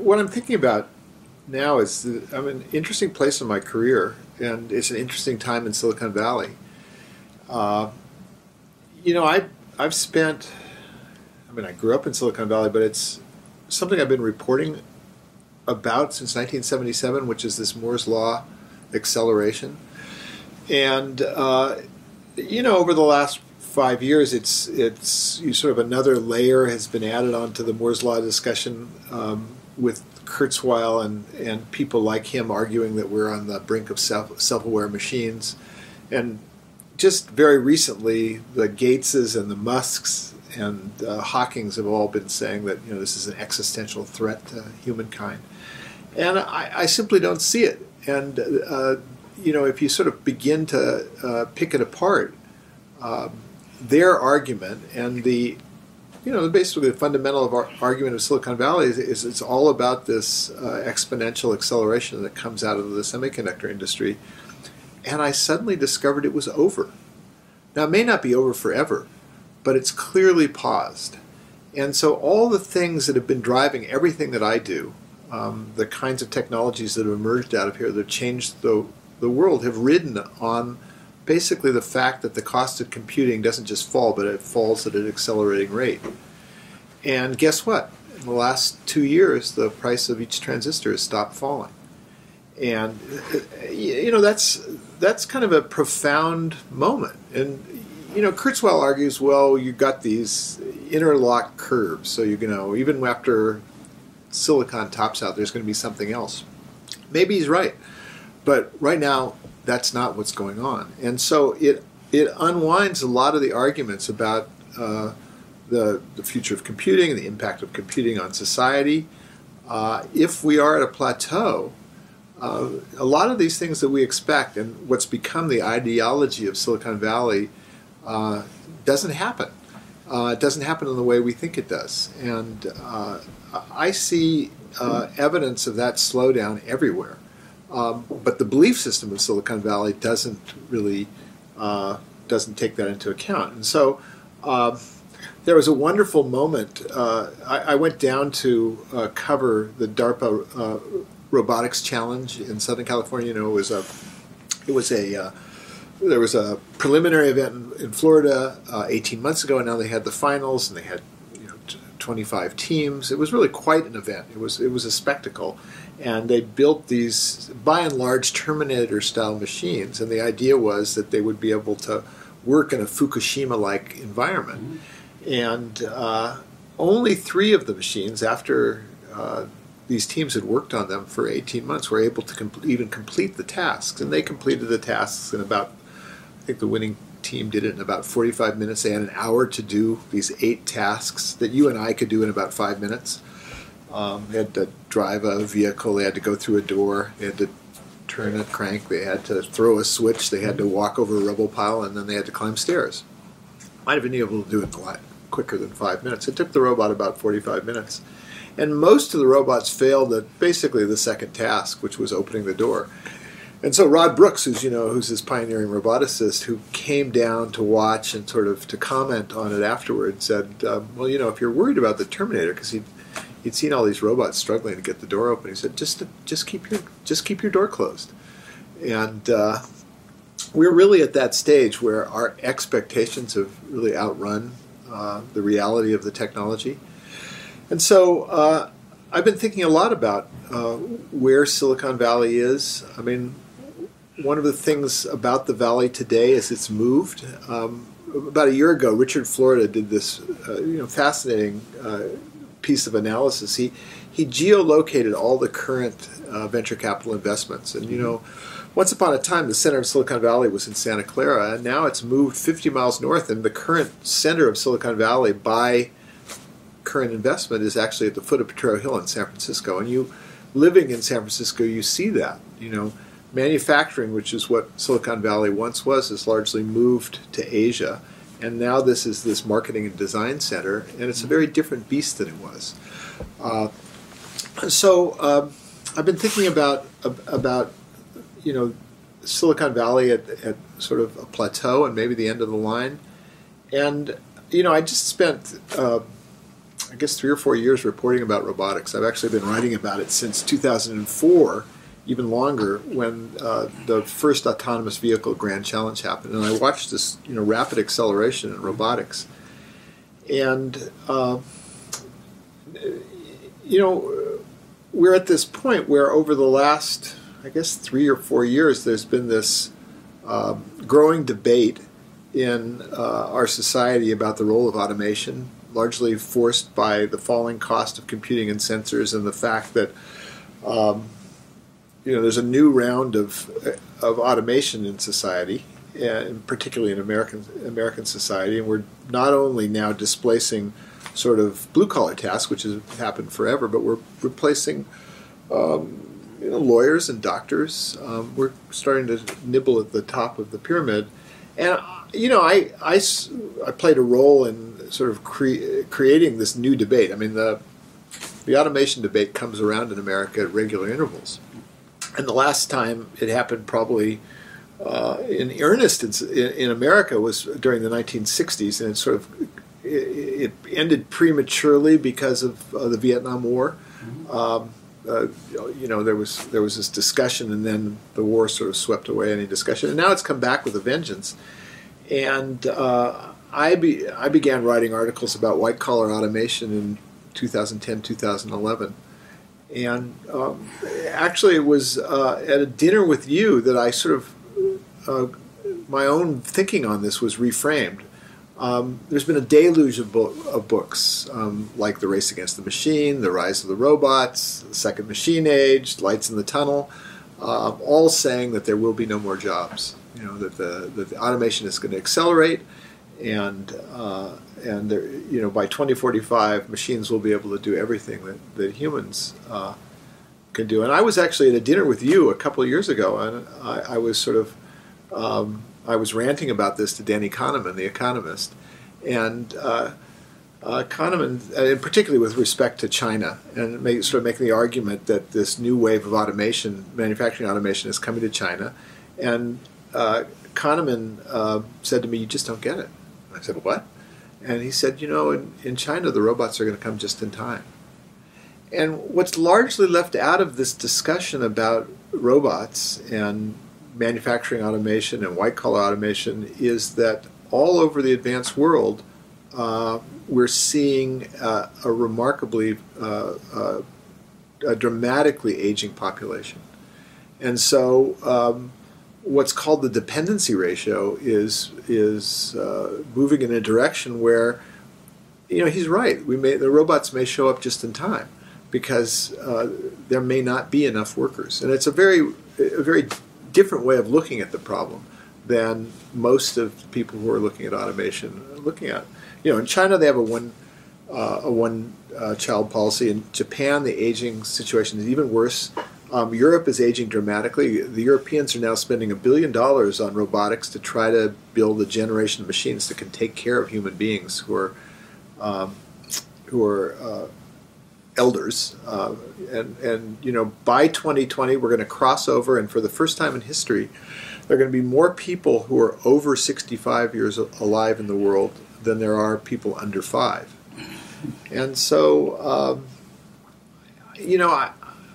what I'm thinking about now is that I'm in an interesting place in my career, and it's an interesting time in Silicon Valley. Uh, I've spent. I mean, I grew up in Silicon Valley, but it's something I've been reporting about since 1977, which is this Moore's Law acceleration. And over the last 5 years, it's sort of another layer has been added onto the Moore's Law discussion, with Kurzweil and people like him arguing that we're on the brink of self-aware machines. And just very recently, the Gateses and the Musks and Hawkings have all been saying that this is an existential threat to humankind. And I simply don't see it. And if you sort of begin to pick it apart, their argument and basically the fundamental of our argument of Silicon Valley is it's all about this exponential acceleration that comes out of the semiconductor industry. And I suddenly discovered it was over. Now, it may not be over forever, but it's clearly paused. And so all the things that have been driving everything that I do, the kinds of technologies that have emerged out of here that have changed the world, have ridden on basically the fact that the cost of computing doesn't just fall, but it falls at an accelerating rate. And guess what? In the last 2 years, the price of each transistor has stopped falling. And that's kind of a profound moment. And Kurzweil argues, well, you got these interlocked curves, so even after silicon tops out, there's going to be something else. Maybe he's right, but right now that's not what's going on. And so it unwinds a lot of the arguments about the future of computing and the impact of computing on society. If we are at a plateau, a lot of these things that we expect and what's become the ideology of Silicon Valley doesn't happen. It doesn't happen in the way we think it does. And I see evidence of that slowdown everywhere. But the belief system of Silicon Valley doesn't really doesn't take that into account. And so there was a wonderful moment. I went down to cover the DARPA robotics challenge in Southern California. There was a preliminary event in Florida 18 months ago, and now they had the finals, and they had 25 teams. It was really quite an event. It was a spectacle, and they built these, by and large, Terminator-style machines, and the idea was that they would be able to work in a Fukushima-like environment. And only 3 of the machines, after these teams had worked on them for 18 months, were able to even complete the tasks, and they completed the tasks in about, I think the winning team did it in about 45 minutes. They had an hour to do these 8 tasks that you and I could do in about 5 minutes. They had to drive a vehicle, they had to go through a door, they had to turn a crank, they had to throw a switch, they had to walk over a rubble pile, and then they had to climb stairs. Might have been able to do it a lot quicker than 5 minutes. It took the robot about 45 minutes. And most of the robots failed at basically the second task, which was opening the door. And so Rod Brooks, who's this pioneering roboticist, who came down to watch and sort of to comment on it afterwards, said, well, if you're worried about the Terminator, because he'd seen all these robots struggling to get the door open, he said, just keep your door closed. And we're really at that stage where our expectations have really outrun the reality of the technology. And so I've been thinking a lot about where Silicon Valley is. I mean, one of the things about the Valley today is it's moved. About a year ago, Richard Florida did this fascinating piece of analysis. He geolocated all the current venture capital investments. And, once upon a time, the center of Silicon Valley was in Santa Clara, and now it's moved 50 miles north, and the current center of Silicon Valley by current investment is actually at the foot of Potrero Hill in San Francisco. And you, living in San Francisco, you see that. Manufacturing, which is what Silicon Valley once was, has largely moved to Asia. And now this is this marketing and design center, and it's a very different beast than it was. So I've been thinking about Silicon Valley at sort of a plateau and maybe the end of the line. And I just spent a guess 3 or 4 years reporting about robotics. I've actually been writing about it since 2004, even longer, when the first autonomous vehicle Grand Challenge happened, and I watched this rapid acceleration in robotics. And we're at this point where over the last, I guess, 3 or 4 years, there's been this growing debate in our society about the role of automation, largely forced by the falling cost of computing and sensors and the fact that there's a new round of automation in society, and particularly in American society, and we're not only now displacing sort of blue-collar tasks, which has happened forever, but we're replacing lawyers and doctors. We're starting to nibble at the top of the pyramid, and I played a role in sort of creating this new debate. I mean, the automation debate comes around in America at regular intervals, and the last time it happened probably in earnest in America was during the 1960s, and it ended prematurely because of the Vietnam War. There was this discussion, and then the war sort of swept away any discussion, and now it's come back with a vengeance. And I began writing articles about white-collar automation in 2010, 2011. And actually it was at a dinner with you that I sort of, my own thinking on this was reframed. There's been a deluge of books, like The Race Against the Machine, The Rise of the Robots, The Second Machine Age, Lights in the Tunnel, all saying that there will be no more jobs. That the automation is going to accelerate, and there, by 2045, machines will be able to do everything that humans can do. And I was actually at a dinner with you a couple of years ago, and I was sort of I was ranting about this to Danny Kahneman, the economist, and Kahneman, and particularly with respect to China, and making the argument that this new wave of automation, manufacturing automation, is coming to China, and Kahneman said to me, "You just don't get it." I said, "What?" And he said, in China, the robots are going to come just in time. And what's largely left out of this discussion about robots and manufacturing automation and white-collar automation is that all over the advanced world, we're seeing a remarkably, a dramatically aging population. And so what's called the dependency ratio is moving in a direction where, he's right. The robots may show up just in time because there may not be enough workers, and it's a very different way of looking at the problem than most of the people who are looking at automation are looking at. In China they have a one child policy. In Japan, the aging situation is even worse. Europe is aging dramatically. The Europeans are now spending $1 billion on robotics to try to build a generation of machines that can take care of human beings who are elders. And by 2020, we're going to cross over, and for the first time in history, there are going to be more people who are over 65 years alive in the world than there are people under 5. And so,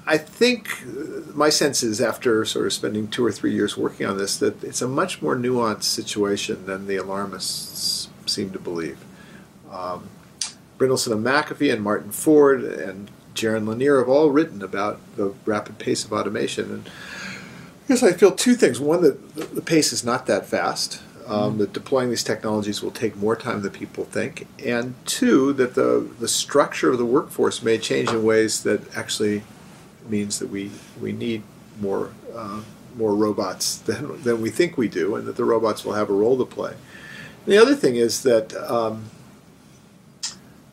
I think my sense is, after sort of spending 2 or 3 years working on this, that it's a much more nuanced situation than the alarmists seem to believe. Brindleson and McAfee and Martin Ford and Jaron Lanier have all written about the rapid pace of automation. And I guess I feel two things. One, that the pace is not that fast. That deploying these technologies will take more time than people think. And two, that the structure of the workforce may change in ways that actually means that we need more robots than we think we do, and that the robots will have a role to play. And the other thing is that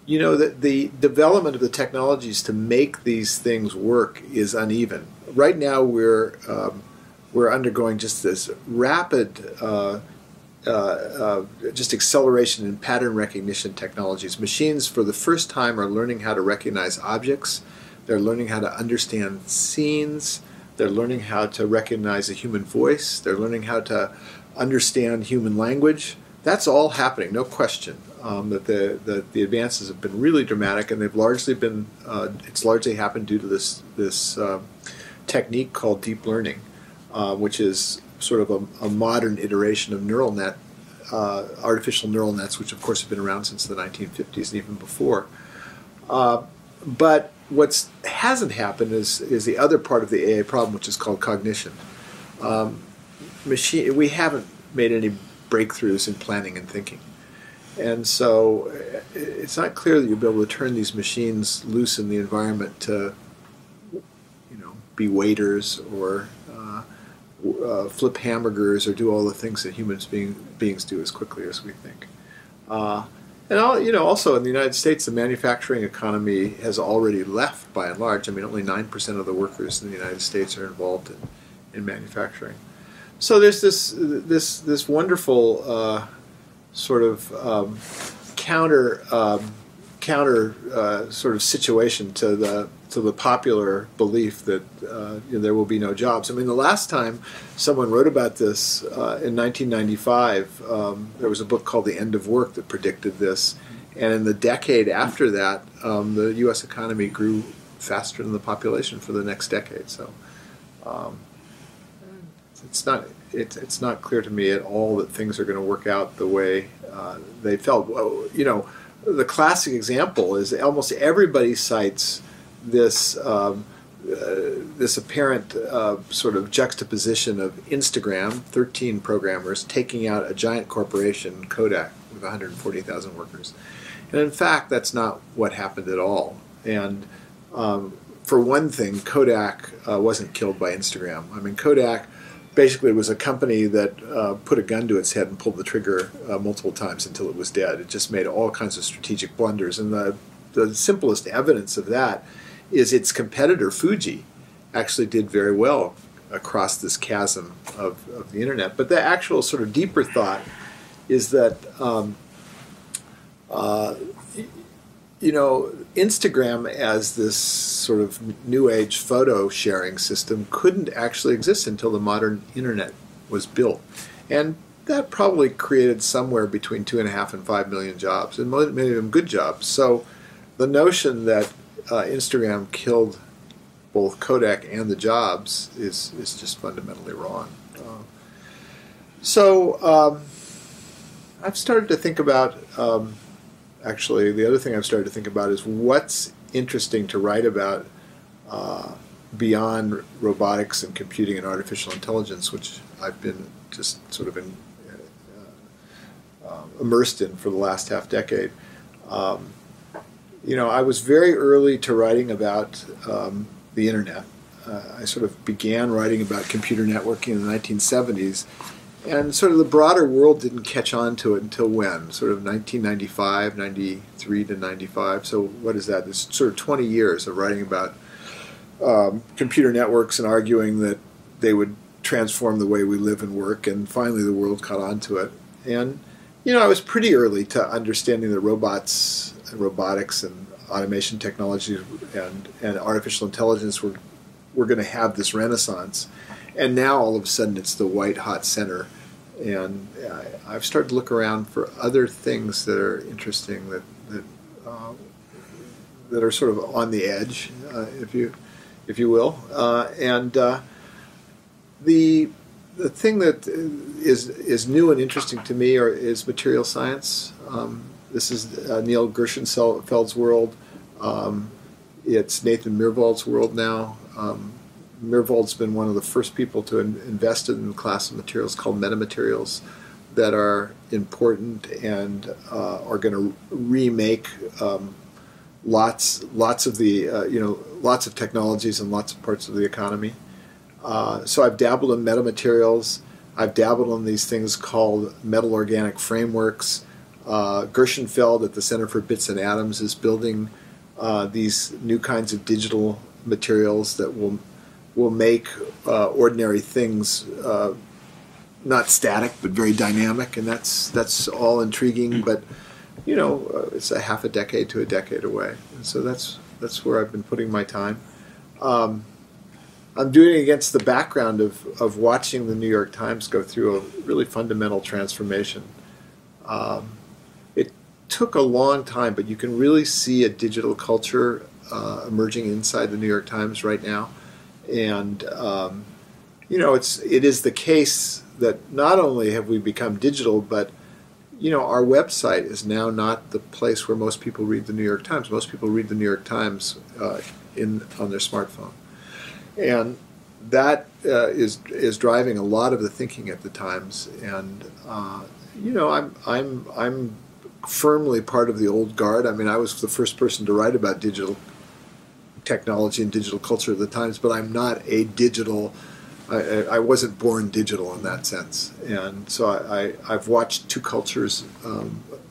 that the development of the technologies to make these things work is uneven. Right now, we're undergoing just this rapid just acceleration in pattern recognition technologies. Machines, for the first time, are learning how to recognize objects. They're learning how to understand scenes. They're learning how to recognize a human voice. They're learning how to understand human language. That's all happening, no question. that the advances have been really dramatic, and they've largely been it's largely happened due to this technique called deep learning, which is sort of a modern iteration of neural net, artificial neural nets, which of course have been around since the 1950s and even before. But what hasn't happened is the other part of the AI problem, which is called cognition. We haven't made any breakthroughs in planning and thinking. And so it's not clear that you'll be able to turn these machines loose in the environment to, be waiters or flip hamburgers or do all the things that beings do as quickly as we think. Also in the United States, the manufacturing economy has already left by and large. I mean, only 9% of the workers in the United States are involved in manufacturing. So there's this wonderful sort of counter sort of situation to the popular belief that there will be no jobs. I mean, the last time someone wrote about this in 1995, there was a book called The End of Work that predicted this, and in the decade after that, the U.S. economy grew faster than the population for the next decade. So it's not clear to me at all that things are going to work out the way they felt. The classic example is almost everybody cites this apparent sort of juxtaposition of Instagram, 13 programmers, taking out a giant corporation, Kodak, with 140,000 workers. And in fact, that's not what happened at all. And for one thing, Kodak wasn't killed by Instagram. I mean, Kodak basically was a company that put a gun to its head and pulled the trigger multiple times until it was dead. It just made all kinds of strategic blunders. And the simplest evidence of that is its competitor, Fuji, actually did very well across this chasm of the internet. But the actual sort of deeper thought is that Instagram as this sort of new age photo sharing system couldn't actually exist until the modern internet was built. And that probably created somewhere between 2.5 and 5 million jobs, and many of them good jobs. So the notion that Instagram killed both Kodak and the jobs is just fundamentally wrong. I've started to think about actually, the other thing I've started to think about is what's interesting to write about beyond robotics and computing and artificial intelligence, which I've been just sort of immersed in for the last half decade. I was very early to writing about the internet. I sort of began writing about computer networking in the 1970s. And sort of the broader world didn't catch on to it until when? Sort of 1995, 93 to 95. So what is that? It's sort of 20 years of writing about computer networks and arguing that they would transform the way we live and work. And finally the world caught on to it. And, I was pretty early to understanding that robots and robotics and automation technology and artificial intelligence were going to have this renaissance. And now all of a sudden it's the white hot center, and I've started to look around for other things that are interesting that are sort of on the edge, if you will. The thing that is new and interesting to me is material science. This is Neil Gershenfeld's world. It's Nathan Myhrvold's world now. Myhrvold's been one of the first people to invest in a class of materials called metamaterials that are important and are going to remake lots of technologies and lots of parts of the economy. So I've dabbled in metamaterials. I've dabbled in these things called metal organic frameworks. Gershenfeld at the Center for Bits and Atoms is building these new kinds of digital materials that will make ordinary things not static but very dynamic, and that's all intriguing. But it's a half a decade to a decade away, and so that's where I've been putting my time. I'm doing it against the background of watching the New York Times go through a really fundamental transformation. took a long time, but you can really see a digital culture emerging inside the New York Times right now. And it is the case that not only have we become digital, but our website is now not the place where most people read the New York Times. Most people read the New York Times on their smartphone, and that is driving a lot of the thinking at the Times. And I'm firmly part of the old guard. I mean, I was the first person to write about digital technology and digital culture at the Times, but I'm not a digital. I wasn't born digital in that sense, and so I've watched two cultures.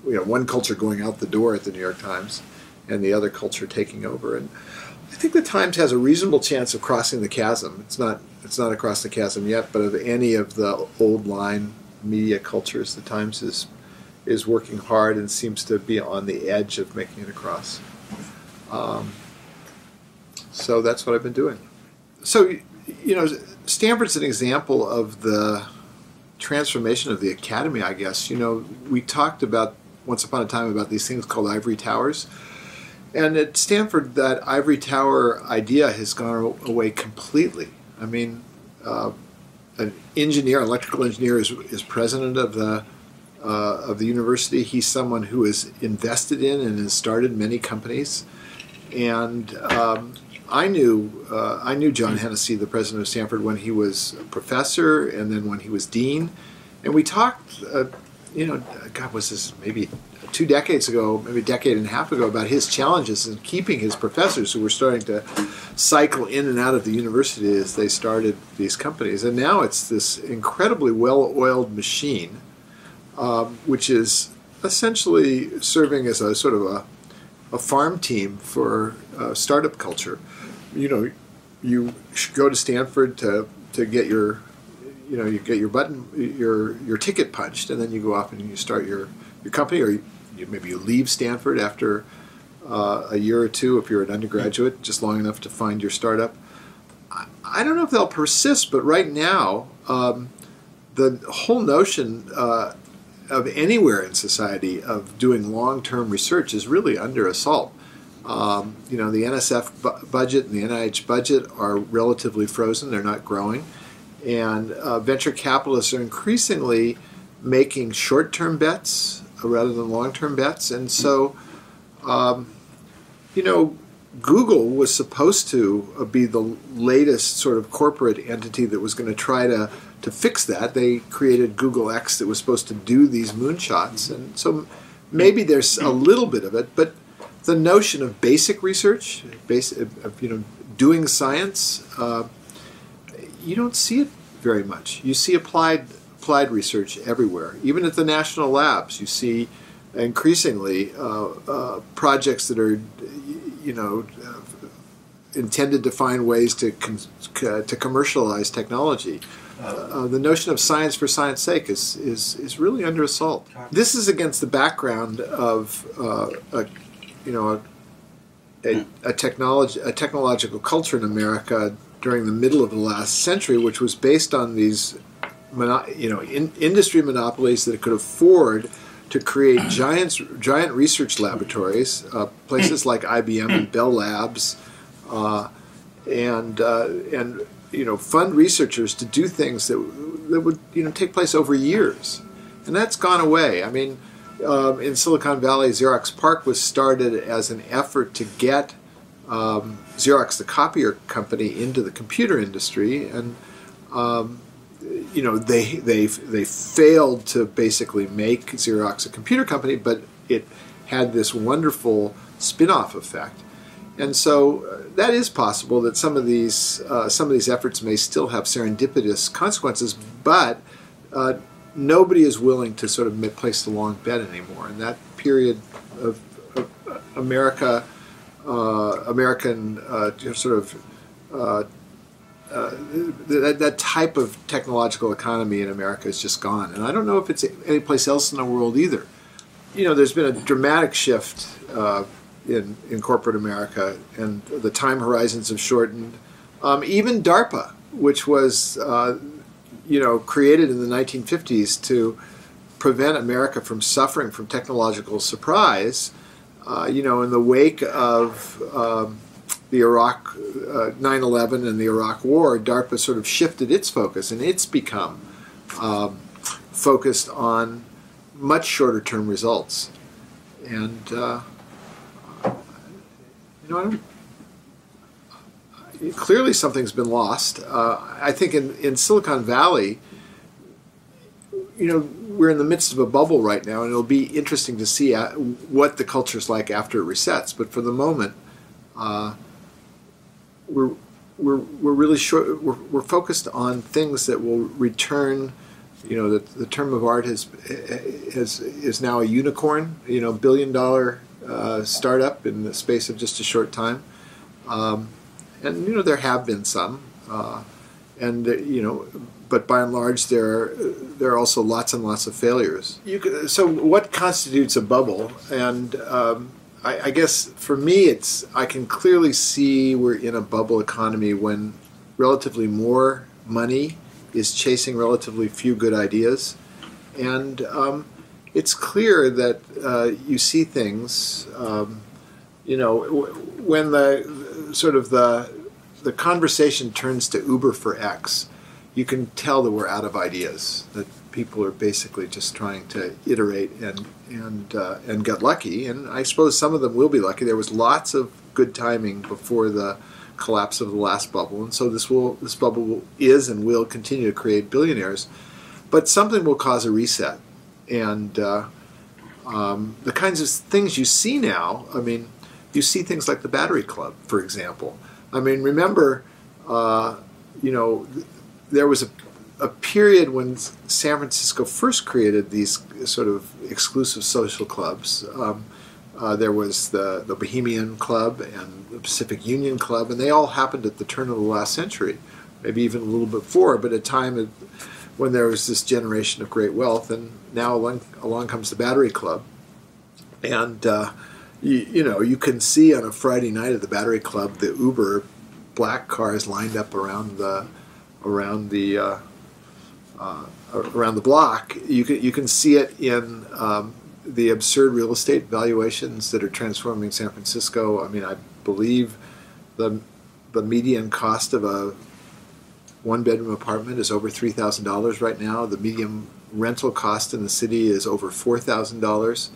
One culture going out the door at the New York Times, and the other culture taking over. And I think the Times has a reasonable chance of crossing the chasm. It's not across the chasm yet, but of any of the old line media cultures, the Times is working hard and seems to be on the edge of making it across. So that's what I've been doing. So, Stanford's an example of the transformation of the academy, I guess. We talked about once upon a time about these things called ivory towers. And at Stanford, that ivory tower idea has gone away completely. I mean, an electrical engineer is president of the university. He's someone who is invested in and has started many companies. And I knew John Hennessy, the president of Stanford, when he was a professor and then when he was dean. And we talked, was this maybe 2 decades ago, maybe a decade and a half ago, about his challenges in keeping his professors who were starting to cycle in and out of the university as they started these companies. And now it's this incredibly well-oiled machine, which is essentially serving as a sort of a farm team for startup culture. You go to Stanford to get your your ticket punched, and then you go off and you start your company, or maybe you leave Stanford after a year or two if you're an undergraduate, just long enough to find your startup. I don't know if they'll persist, but right now the whole notion of anywhere in society of doing long-term research is really under assault. The NSF budget and the NIH budget are relatively frozen. They're not growing. And venture capitalists are increasingly making short-term bets rather than long-term bets. And so, Google was supposed to be the latest sort of corporate entity that was going to try to fix that. They created Google X that was supposed to do these moonshots. And so maybe there's a little bit of it, but the notion of basic research, doing science, you don't see it very much. You see applied research everywhere. Even at the national labs, you see increasingly projects that are, intended to find ways to commercialize technology. The notion of science for science sake is really under assault. This is against the background of a technological culture in America during the middle of the last century, which was based on these industry monopolies that could afford to create giant research laboratories, places like IBM and Bell Labs, and fund researchers to do things that would take place over years, and that's gone away. I mean, in Silicon Valley, Xerox PARC was started as an effort to get Xerox, the copier company, into the computer industry, and they failed to basically make Xerox a computer company, but it had this wonderful spin-off effect. And so that is possible that some of these efforts may still have serendipitous consequences, but nobody is willing to sort of place the long bet anymore. And that period of American that type of technological economy in America is just gone. And I don't know if it's any place else in the world either. There's been a dramatic shift in corporate America, and the time horizons have shortened. Even DARPA, which was created in the 1950s to prevent America from suffering from technological surprise, in the wake of the Iraq 9/11 and the Iraq War, DARPA sort of shifted its focus, and it's become focused on much shorter term results. And clearly something's been lost. I think in Silicon Valley, we're in the midst of a bubble right now, and it'll be interesting to see what the culture's like after it resets. But for the moment, we're really short. We're focused on things that will return. The term of art is now a unicorn. $1 billion startup in the space of just a short time. And there have been some, but by and large there are also lots and lots of failures. So what constitutes a bubble? And I guess for me, I can clearly see we're in a bubble economy when relatively more money is chasing relatively few good ideas, and it's clear that you see things. When the conversation turns to Uber for X, you can tell that we're out of ideas. That people are basically just trying to iterate and get lucky. And I suppose some of them will be lucky. There was lots of good timing before the collapse of the last bubble, and so this bubble is and will continue to create billionaires. But something will cause a reset, and the kinds of things you see now. You see things like the Battery Club, for example. Remember, there was a period when San Francisco first created these sort of exclusive social clubs. There was the Bohemian Club and the Pacific Union Club, and they all happened at the turn of the last century, maybe even a little bit before, but at a time when there was this generation of great wealth, and now along comes the Battery Club. And you can see on a Friday night at the Battery Club the Uber black cars lined up around the block. You can see it in the absurd real estate valuations that are transforming San Francisco. I believe the median cost of a one-bedroom apartment is over $3,000 right now. The median rental cost in the city is over $4,000.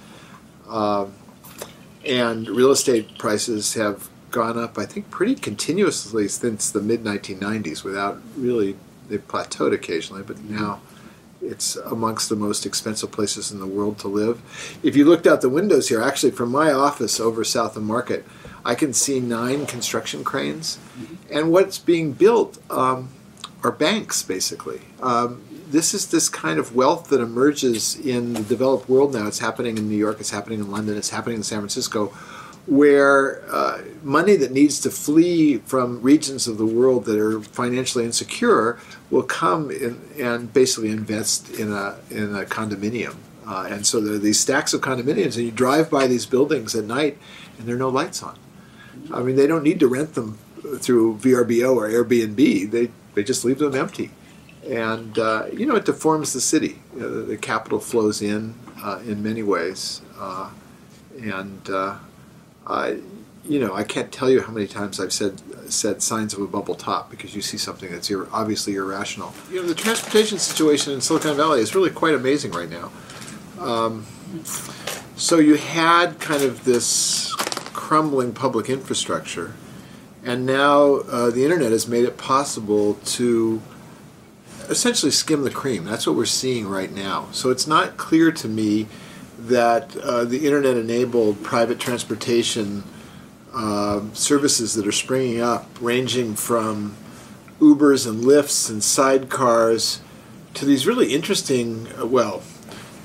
And real estate prices have gone up, I think, pretty continuously since the mid-1990s without really, they've plateaued occasionally, but now it's amongst the most expensive places in the world to live. If you looked out the windows here, actually from my office over south of Market, I can see 9 construction cranes. And what's being built are banks, basically. This is this kind of wealth that emerges in the developed world now. It's happening in New York, it's happening in London, it's happening in San Francisco, where money that needs to flee from regions of the world that are financially insecure will come in and basically invest in a condominium. And so there are these stacks of condominiums, and you drive by these buildings at night, and there are no lights on. They don't need to rent them through VRBO or Airbnb. They just leave them empty. And, it deforms the city. The capital flows in many ways. I can't tell you how many times I've said signs of a bubble top, because you see something that's obviously irrational. The transportation situation in Silicon Valley is really quite amazing right now. So you had kind of this crumbling public infrastructure, and now the internet has made it possible to essentially skim the cream. That's what we're seeing right now. So it's not clear to me that the internet enabled private transportation services that are springing up, ranging from Ubers and Lyfts and sidecars to these really interesting,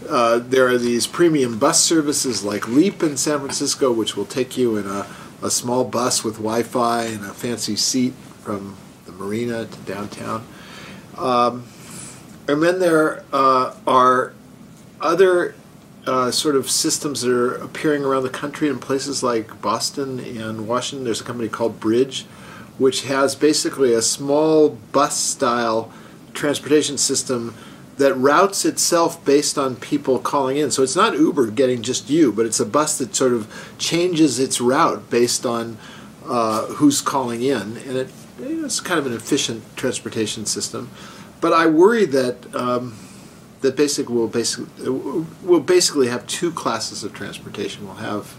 there are these premium bus services like Leap in San Francisco, which will take you in a small bus with Wi-Fi and a fancy seat from the marina to downtown. And then there are other sort of systems that are appearing around the country in places like Boston and Washington. There's a company called Bridge, which has basically a small bus-style transportation system that routes itself based on people calling in. So it's not Uber getting just you, but it's a bus that sort of changes its route based on who's calling in, and it's kind of an efficient transportation system. But I worry that we'll basically have two classes of transportation. We'll have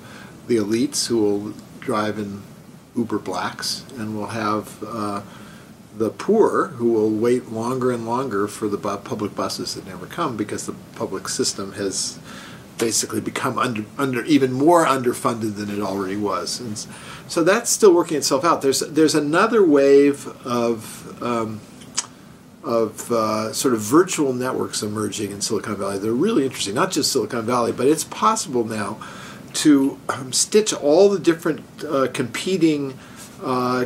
the elites who will drive in Uber Blacks, and we'll have the poor who will wait longer and longer for the public buses that never come, because the public system has basically become even more underfunded than it already was. And so that's still working itself out. There's another wave of sort of virtual networks emerging in Silicon Valley. They're really interesting, not just Silicon Valley, but it's possible now to stitch all the different competing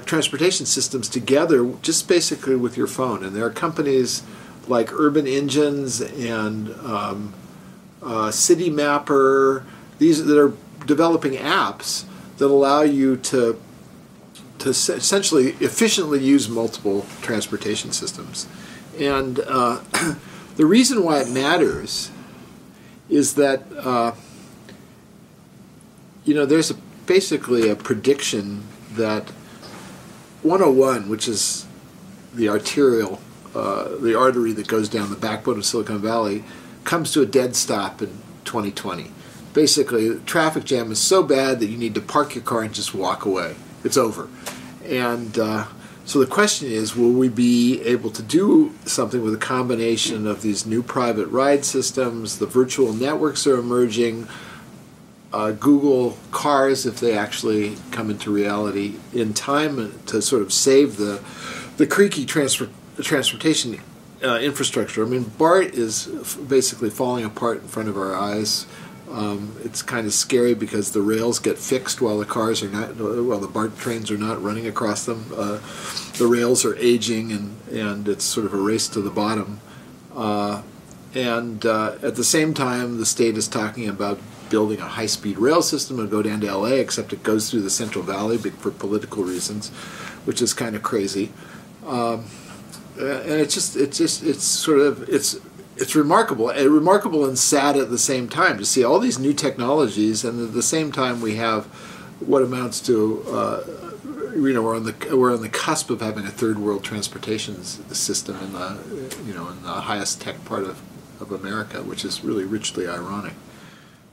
transportation systems together just basically with your phone. And there are companies like Urban Engines and Citymapper, these that are developing apps that allow you to essentially efficiently use multiple transportation systems. And the reason why it matters is that there's basically a prediction that 101, which is the artery that goes down the backbone of Silicon Valley, comes to a dead stop in 2020. Basically, the traffic jam is so bad that you need to park your car and just walk away. It's over. And so the question is, will we be able to do something with a combination of these new private ride systems, the virtual networks are emerging, Google cars, if they actually come into reality, in time to sort of save the creaky transportation infrastructure. I mean, BART is basically falling apart in front of our eyes. It's kind of scary because the rails get fixed while the BART trains are not running across them. The rails are aging, and it's sort of a race to the bottom. And at the same time, the state is talking about building a high-speed rail system to go down to LA, except it goes through the Central Valley for political reasons, which is kind of crazy. And it's remarkable and sad at the same time to see all these new technologies, and at the same time we have what amounts to we're on the cusp of having a third world transportation system in the highest tech part of America, which is really richly ironic.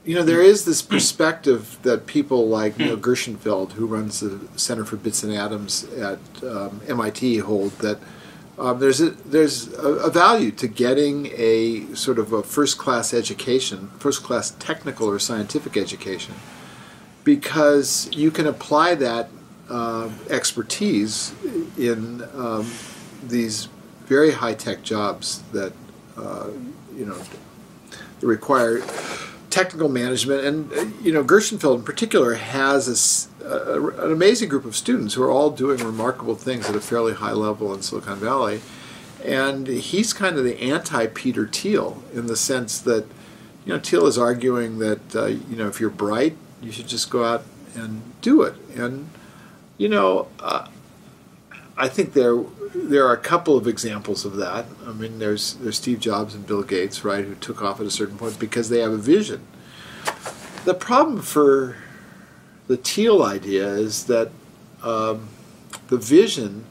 There is this perspective that people like Neil Gershenfeld, who runs the Center for Bits and Atoms at MIT, hold that there's a value to getting a sort of a first-class education, first-class technical or scientific education, because you can apply that expertise in these very high-tech jobs that require technical management. And Gershenfeld in particular has an amazing group of students who are all doing remarkable things at a fairly high level in Silicon Valley. And he's kind of the anti-Peter Thiel, in the sense that Thiel is arguing that if you're bright, you should just go out and do it. And I think there are a couple of examples of that. I mean, there's Steve Jobs and Bill Gates, right, who took off at a certain point because they have a vision. The problem for the Thiel idea is that the vision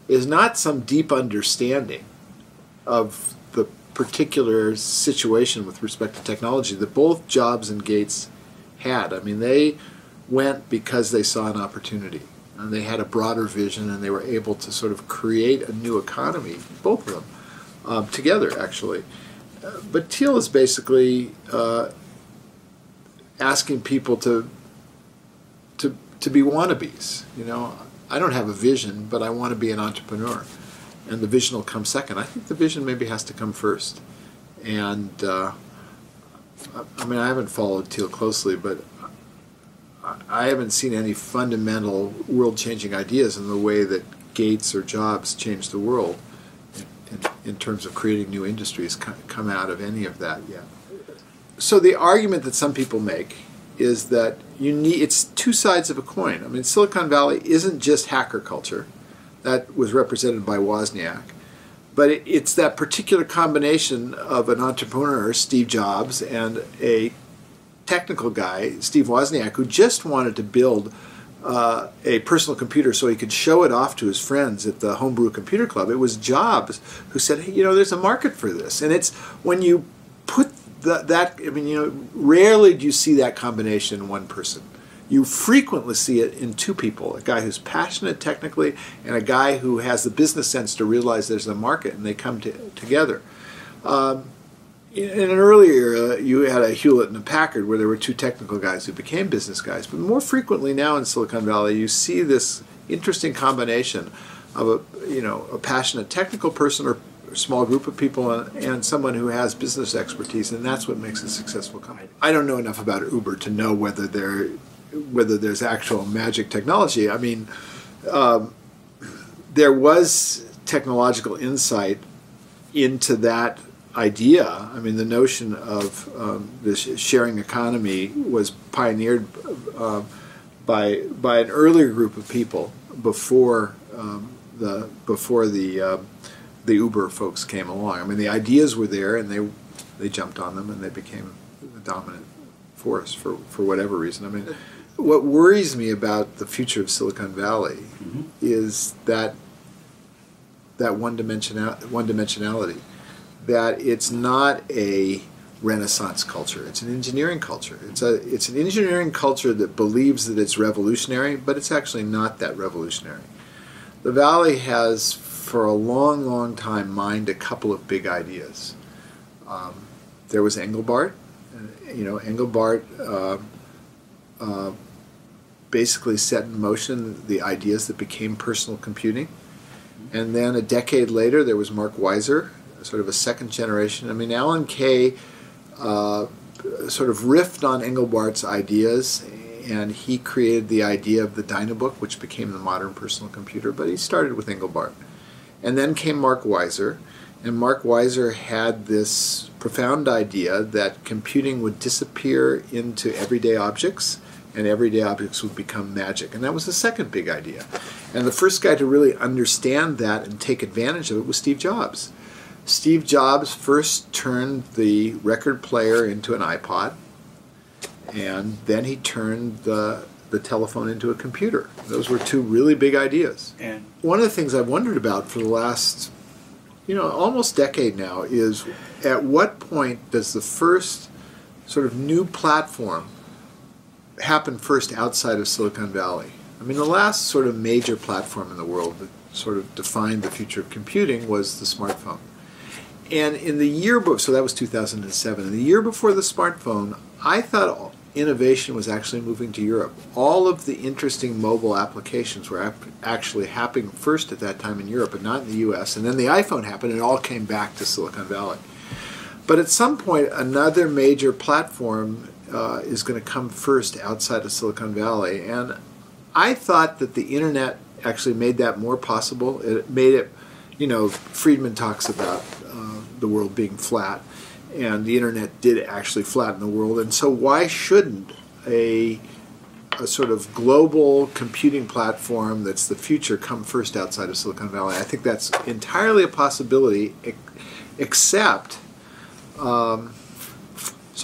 is not some deep understanding of the particular situation with respect to technology that both Jobs and Gates had. I mean, they went because they saw an opportunity, and they had a broader vision, and they were able to sort of create a new economy, both of them, together, actually. But Thiel is basically asking people to be wannabes. I don't have a vision, but I want to be an entrepreneur, and the vision will come second. I think the vision maybe has to come first. And I haven't followed Thiel closely, but I haven't seen any fundamental world-changing ideas in the way that Gates or Jobs changed the world in terms of creating new industries come out of any of that yet. So the argument that some people make is that it's two sides of a coin. I mean, Silicon Valley isn't just hacker culture. That was represented by Wozniak. it's that particular combination of an entrepreneur, Steve Jobs, and a technical guy, Steve Wozniak, who just wanted to build a personal computer so he could show it off to his friends at the Homebrew Computer Club. It was Jobs who said, hey, there's a market for this. And it's when you put rarely do you see that combination in one person. You frequently see it in two people, a guy who's passionate technically and a guy who has the business sense to realize there's a market, and they come together. In an earlier era, you had a Hewlett and a Packard where there were two technical guys who became business guys. But more frequently now in Silicon Valley, you see this interesting combination of a passionate technical person or small group of people and someone who has business expertise, and that's what makes a successful company. I don't know enough about Uber to know whether there's actual magic technology. I mean, there was technological insight into that idea. I mean, the notion of this sharing economy was pioneered by an earlier group of people before the Uber folks came along. I mean, the ideas were there, and they jumped on them, and they became the dominant force for whatever reason. I mean, what worries me about the future of Silicon Valley is that one-dimensionality. That it's not a Renaissance culture. It's an engineering culture. It's an engineering culture that believes that it's revolutionary, but it's actually not that revolutionary. The Valley has, for a long, long time, mined a couple of big ideas. There was Engelbart. Engelbart basically set in motion the ideas that became personal computing. And then a decade later, there was Mark Weiser, sort of a second generation. I mean, Alan Kay sort of riffed on Engelbart's ideas, and he created the idea of the Dynabook, which became the modern personal computer, but he started with Engelbart. And then came Mark Weiser, and Mark Weiser had this profound idea that computing would disappear into everyday objects, and everyday objects would become magic. And that was the second big idea. And the first guy to really understand that and take advantage of it was Steve Jobs. Steve Jobs first turned the record player into an iPod, and then he turned the telephone into a computer. Those were two really big ideas. And one of the things I've wondered about for the last, almost decade now is at what point does the first sort of new platform happen first outside of Silicon Valley? I mean, the last sort of major platform in the world that sort of defined the future of computing was the smartphone. And in the year so that was 2007. In the year before the smartphone, I thought innovation was actually moving to Europe. All of the interesting mobile applications were actually happening first at that time in Europe and not in the US. And then the iPhone happened, and it all came back to Silicon Valley. But at some point, another major platform is going to come first outside of Silicon Valley. And I thought that the internet actually made that more possible. It made it, Friedman talks about the world being flat, and the internet did actually flatten the world. And so why shouldn't a sort of global computing platform that's the future come first outside of Silicon Valley? I think that's entirely a possibility, except, so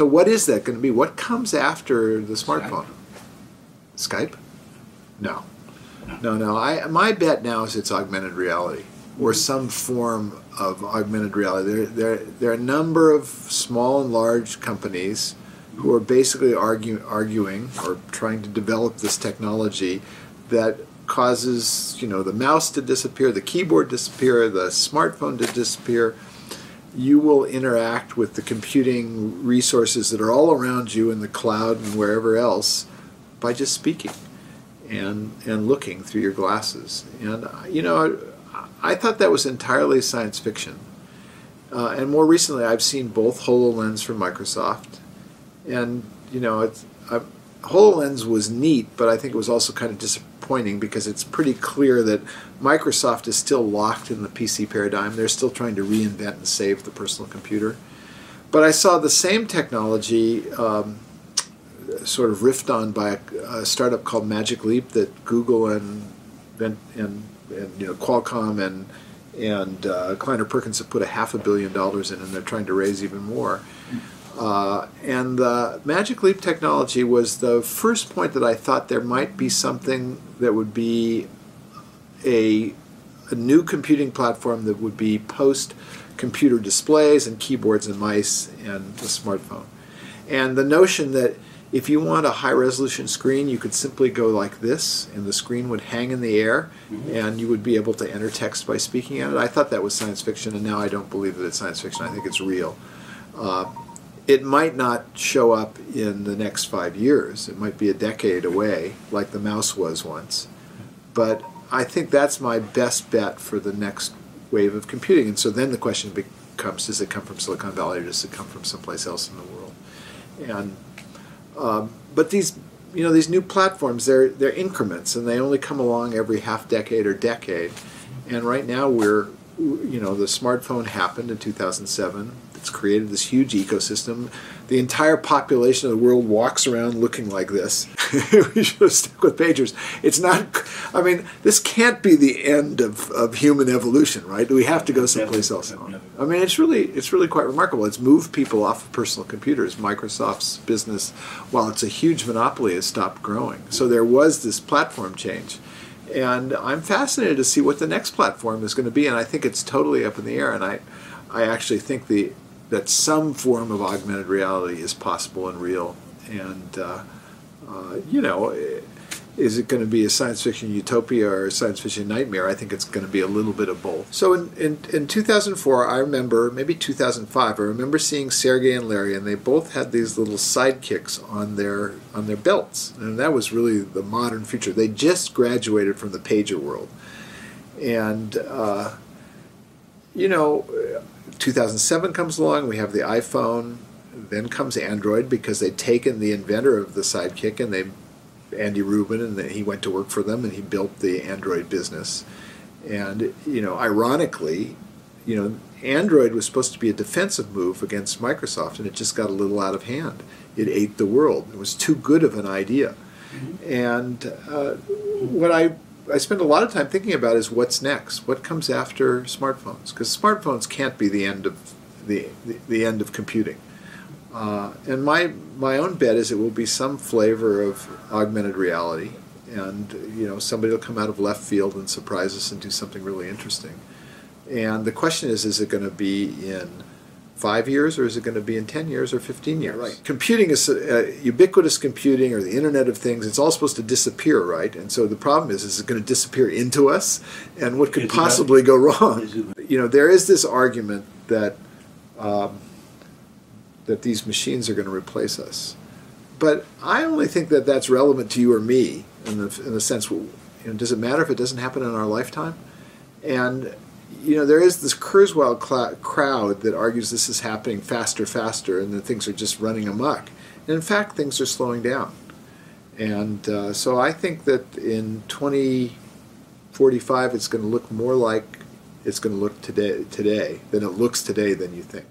what is that going to be? What comes after the smartphone? Skype? No. My bet now is it's augmented reality, or some form of augmented reality. There are a number of small and large companies who are basically arguing or trying to develop this technology that causes, the mouse to disappear, the keyboard to disappear, the smartphone to disappear. You will interact with the computing resources that are all around you in the cloud and wherever else by just speaking and looking through your glasses. And, I thought that was entirely science fiction. And more recently, I've seen both HoloLens from Microsoft. And, HoloLens was neat, but I think it was also kind of disappointing because it's pretty clear that Microsoft is still locked in the PC paradigm. They're still trying to reinvent and save the personal computer. But I saw the same technology sort of riffed on by a startup called Magic Leap that Google and Qualcomm and Kleiner Perkins have put $500 million in, and they're trying to raise even more. And the Magic Leap technology was the first point that I thought there might be something that would be a new computing platform that would be post-computer displays and keyboards and mice and the smartphone. And the notion that if you want a high-resolution screen, you could simply go like this, and the screen would hang in the air, and you would be able to enter text by speaking at it. I thought that was science fiction, and now I don't believe that it's science fiction. I think it's real. It might not show up in the next 5 years. It might be a decade away, like the mouse was once. But I think that's my best bet for the next wave of computing. And so then the question becomes, does it come from Silicon Valley, or does it come from someplace else in the world? And but these new platforms, they're increments, and they only come along every half decade or decade. And right now the smartphone happened in 2007. It's created this huge ecosystem. The entire population of the world walks around looking like this. We should have stuck with pagers. It's not, I mean, this can't be the end of human evolution, right? We have to go someplace else. I mean, it's really quite remarkable. It's moved people off of personal computers. Microsoft's business, while it's a huge monopoly, has stopped growing. So there was this platform change. And I'm fascinated to see what the next platform is going to be, and I think it's totally up in the air. And I actually think that some form of augmented reality is possible and real. And is it going to be a science fiction utopia or a science fiction nightmare? I think it's going to be a little bit of both. So in 2004, I remember, maybe 2005, I remember seeing Sergey and Larry, and they both had these little sidekicks on their belts, and that was really the modern future. They just graduated from the pager world, and 2007 comes along. We have the iPhone. Then comes Android, because they'd taken the inventor of the sidekick, and Andy Rubin, and he went to work for them, and he built the Android business. And ironically, Android was supposed to be a defensive move against Microsoft, and it just got a little out of hand. It ate the world. It was too good of an idea. And what I spend a lot of time thinking about is what's next. What comes after smartphones? Because smartphones can't be the end of the end of computing. And my own bet is it will be some flavor of augmented reality, and somebody will come out of left field and surprise us and do something really interesting. And the question is it going to be in 5 years, or is it going to be in 10 years or 15 years? Right. Computing is ubiquitous computing, or the Internet of Things. It's all supposed to disappear, right? And so the problem is it going to disappear into us? And what could possibly go wrong? There is this argument that these machines are going to replace us. But I only think that that's relevant to you or me in the sense, does it matter if it doesn't happen in our lifetime? And there is this Kurzweil crowd that argues this is happening faster, and that things are just running amok. And in fact, things are slowing down. And so I think that in 2045, it's going to look more like it's going to look today than it looks today than you think.